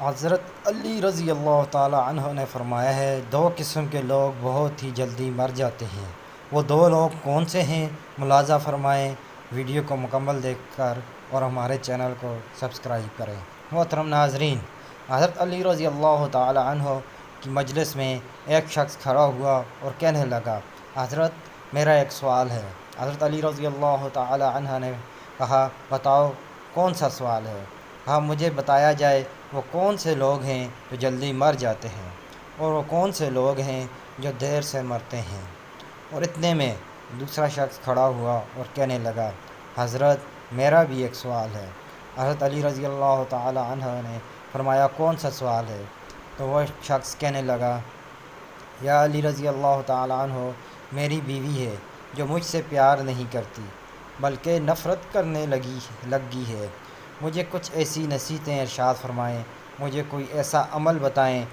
حضرت علی رضی اللہ تعالی عنہ نے فرمایا ہے، دو قسم کے لوگ بہت ہی جلدی مر جاتے ہیں۔ وہ دو لوگ کون سے ہیں؟ ملاحظہ فرمائیں، ویڈیو کو مکمل دیکھ کر اور ہمارے چینل کو سبسکرائب کریں۔ محترم ناظرین، حضرت علی رضی اللہ تعالی عنہ کی مجلس میں ایک شخص کھڑا ہوا اور کہنے لگا، حضرت میرا ایک سوال ہے۔ حضرت علی رضی اللہ تعالی عنہ نے کہا، بتاؤ کون سا سوال ہے؟ کہا، مجھے بتایا جائے وہ کون سے لوگ ہیں جو جلدی مر جاتے ہیں اور وہ کون سے لوگ ہیں جو دیر سے مرتے ہیں۔ اور اتنے میں دوسرا شخص کھڑا ہوا اور کہنے لگا، حضرت میرا بھی ایک سوال ہے۔ حضرت علی رضی اللہ تعالی عنہ نے فرمایا، کون سا سوال ہے؟ تو وہ شخص کہنے لگا، یا علی رضی اللہ تعالی عنہ، میری بیوی ہے جو مجھ سے پیار نہیں کرتی بلکہ نفرت کرنے لگی ہے۔ مجھے کچھ ایسی نصیحتیں ارشاد فرمائیں، مجھے کوئی ایسا عمل بتائیں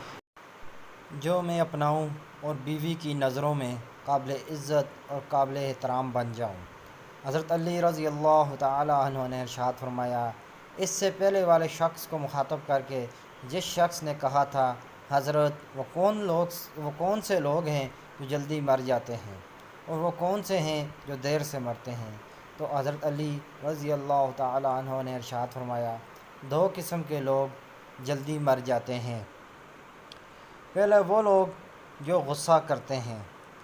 جو میں اپناؤں اور بیوی کی نظروں میں قابل عزت اور قابل احترام بن جاؤں۔ حضرت علی رضی اللہ تعالی عنہ نے ارشاد فرمایا، اس سے پہلے والے شخص کو مخاطب کر کے جس شخص نے کہا تھا، حضرت وہ کون سے لوگ ہیں جو جلدی مر جاتے ہیں اور وہ کون سے ہیں جو دیر سے مرتے ہیں؟ تو حضرت علی رضی اللہ تعالی عنہ نے ارشاد فرمایا، دو قسم کے لوگ جلدی مر جاتے ہیں۔ پہلے وہ لوگ جو غصہ کرتے ہیں۔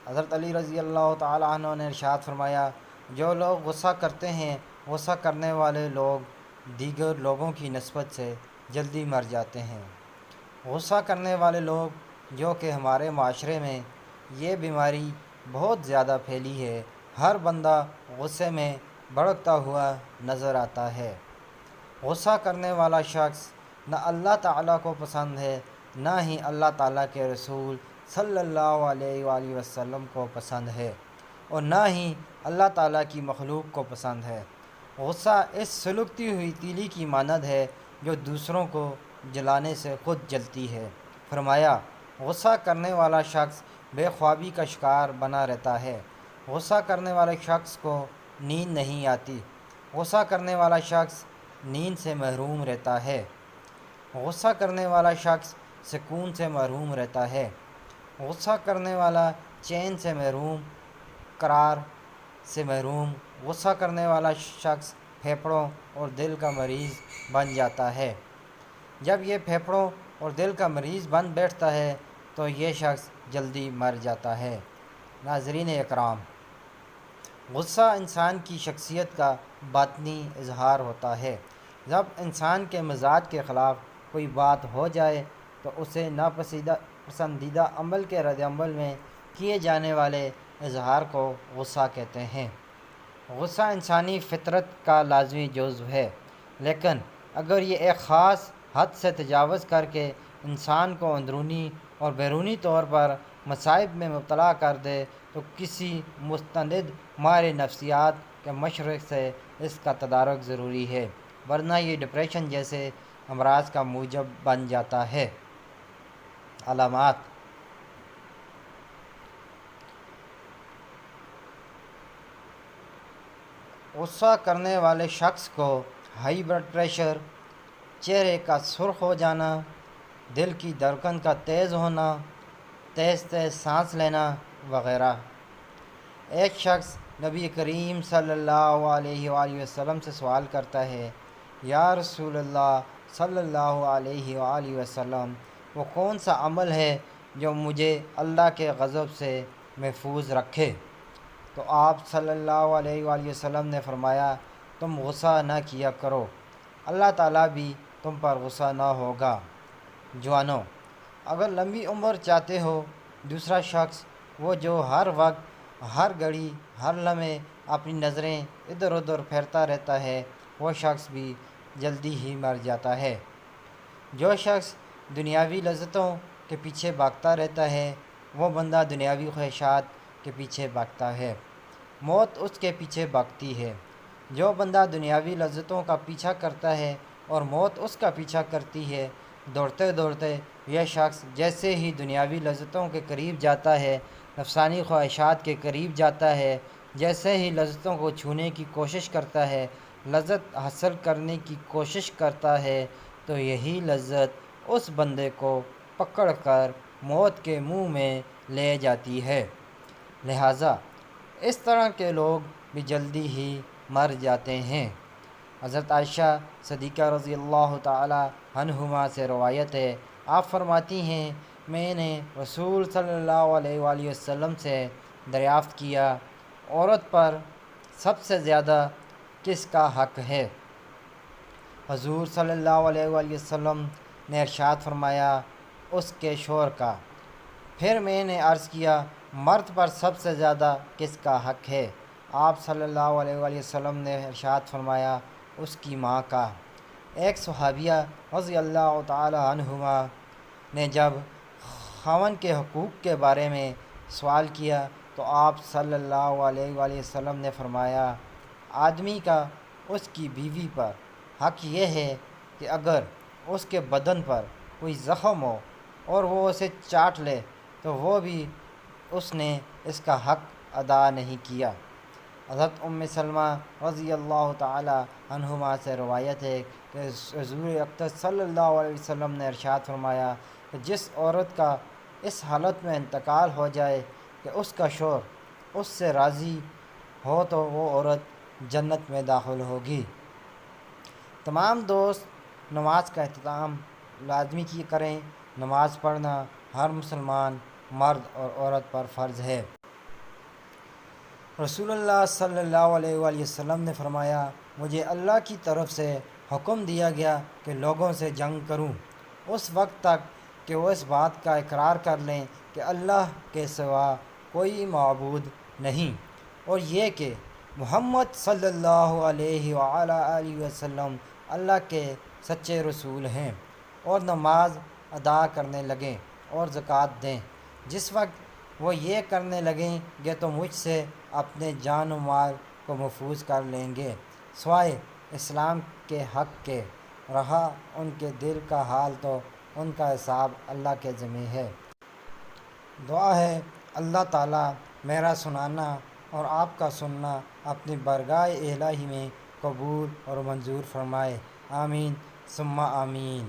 حضرت علی رضی اللہ تعالی عنہ نے ارشاد فرمایا، جو لوگ غصہ کرتے ہیں، غصہ کرنے والے لوگ دیگر لوگوں کی نسبت سے جلدی مر جاتے ہیں۔ غصہ کرنے والے لوگ، جو کہ ہمارے معاشرے میں یہ بیماری بہت زیادہ پھیلی ہے، ہر بندہ غصے میں بھڑکتا ہوا نظر آتا ہے۔ غصہ کرنے والا شخص نہ اللہ تعالیٰ کو پسند ہے، نہ ہی اللہ تعالیٰ کے رسول صلی اللہ علیہ وآلہ وسلم کو پسند ہے، اور نہ ہی اللہ تعالیٰ کی مخلوق کو پسند ہے۔ غصہ اس سلگتی ہوئی تیلی کی مانند ہے جو دوسروں کو جلانے سے خود جلتی ہے۔ فرمایا، غصہ کرنے والا شخص بے خوابی کا شکار بنا رہتا ہے۔ غصہ کرنے والے شخص کو نیند نہیں آتی۔ غصہ کرنے والا شخص نیند سے محروم رہتا ہے۔ غصہ کرنے والا شخص سکون سے محروم رہتا ہے۔ غصہ کرنے والا چین سے محروم، قرار سے محروم۔ غصہ کرنے والا شخص پھیپھڑوں اور دل کا مریض بن جاتا ہے۔ جب یہ پھیپھڑوں اور دل کا مریض بن بیٹھتا ہے تو یہ شخص جلدی مر جاتا ہے۔ ناظرین اکرام، غصہ انسان کی شخصیت کا باطنی اظہار ہوتا ہے۔ جب انسان کے مزاج کے خلاف کوئی بات ہو جائے تو اسے ناپسندیدہ عمل کے رد عمل میں کیے جانے والے اظہار کو غصہ کہتے ہیں۔ غصہ انسانی فطرت کا لازمی جزو ہے، لیکن اگر یہ ایک خاص حد سے تجاوز کر کے انسان کو اندرونی اور بیرونی طور پر مصائب میں مبتلا کر دے تو کسی مستند ماہر نفسیات کے مشورے سے اس کا تدارک ضروری ہے، ورنہ یہ ڈپریشن جیسے امراض کا موجب بن جاتا ہے۔ علامات: غصہ کرنے والے شخص کو ہائی بلڈ پریشر، چہرے کا سرخ ہو جانا، دل کی دھڑکن کا تیز ہونا، تیز تیز سانس لینا وغیرہ۔ ایک شخص نبی کریم صلی اللہ علیہ وآلہ وسلم سے سوال کرتا ہے، یا رسول اللہ صلی اللہ علیہ وآلہ وسلم، وہ کون سا عمل ہے جو مجھے اللہ کے غضب سے محفوظ رکھے؟ تو آپ صلی اللہ علیہ وآلہ وسلم نے فرمایا، تم غصہ نہ کیا کرو، اللہ تعالیٰ بھی تم پر غصہ نہ ہوگا۔ جوانوں، اگر لمبی عمر چاہتے ہو، دوسرا شخص وہ جو ہر وقت، ہر گھڑی، ہر لمحے اپنی نظریں ادھر ادھر پھیرتا رہتا ہے، وہ شخص بھی جلدی ہی مر جاتا ہے۔ جو شخص دنیاوی لذتوں کے پیچھے بھاگتا رہتا ہے، وہ بندہ دنیاوی خواہشات کے پیچھے بھاگتا ہے، موت اس کے پیچھے بھاگتی ہے۔ جو بندہ دنیاوی لذتوں کا پیچھا کرتا ہے اور موت اس کا پیچھا کرتی ہے، دوڑتے دوڑتے یہ شخص جیسے ہی دنیاوی لذتوں کے قریب جاتا ہے، نفسانی خواہشات کے قریب جاتا ہے، جیسے ہی لذتوں کو چھونے کی کوشش کرتا ہے، لذت حاصل کرنے کی کوشش کرتا ہے، تو یہی لذت اس بندے کو پکڑ کر موت کے منہ میں لے جاتی ہے۔ لہٰذا اس طرح کے لوگ بھی جلدی ہی مر جاتے ہیں۔ حضرت عائشہ صدیقہ رضی اللہ تعالی عنہما سے روایت ہے، آپ فرماتی ہیں میں نے رسول صلی اللہ علیہ وآلہ وسلم سے دریافت کیا، عورت پر سب سے زیادہ کس کا حق ہے؟ حضور صلی اللہ علیہ وآلہ وسلم نے ارشاد فرمایا اس کے شوہر کا۔ پھر میں نے عرض کیا مرد پر سب سے زیادہ کس کا حق ہے؟ آپ صلی اللہ علیہ وآلہ وسلم نے ارشاد فرمایا اس کی ماں کا۔ ایک صحابیہ رضی اللہ تعالی عنہما نے جب خاوند کے حقوق کے بارے میں سوال کیا تو آپ صلی اللہ علیہ وآلہ وسلم نے فرمایا آدمی کا اس کی بیوی پر حق یہ ہے کہ اگر اس کے بدن پر کوئی زخم ہو اور وہ اسے چاٹ لے تو وہ بھی اس نے اس کا حق ادا نہیں کیا۔ حضرت ام سلمہ رضی اللہ تعالی عنہما سے روایت ہے کہ حضور اقدس صلی اللہ علیہ وسلم نے ارشاد فرمایا کہ جس عورت کا اس حالت میں انتقال ہو جائے کہ اس کا شوہر اس سے راضی ہو تو وہ عورت جنت میں داخل ہوگی۔ تمام دوست نماز کا اہتمام لازمی کی کریں۔ نماز پڑھنا ہر مسلمان مرد اور عورت پر فرض ہے۔ رسول اللہ صلی اللہ علیہ وآلہ وسلم نے فرمایا مجھے اللہ کی طرف سے حکم دیا گیا کہ لوگوں سے جنگ کروں اس وقت تک کہ وہ اس بات کا اقرار کر لیں کہ اللہ کے سوا کوئی معبود نہیں، اور یہ کہ محمد صلی اللہ علیہ وآلہ وسلم اللہ کے سچے رسول ہیں، اور نماز ادا کرنے لگیں اور زکوٰۃ دیں۔ جس وقت وہ یہ کرنے لگیں گے تو مجھ سے اپنے جان و مال کو محفوظ کر لیں گے سوائے اسلام کے حق کے، رہا ان کے دل کا حال تو ان کا حساب اللہ کے ذمہ ہے۔ دعا ہے اللہ تعالیٰ میرا سنانا اور آپ کا سننا اپنی بارگاہ الہی میں قبول اور منظور فرمائے، آمین ثم آمین۔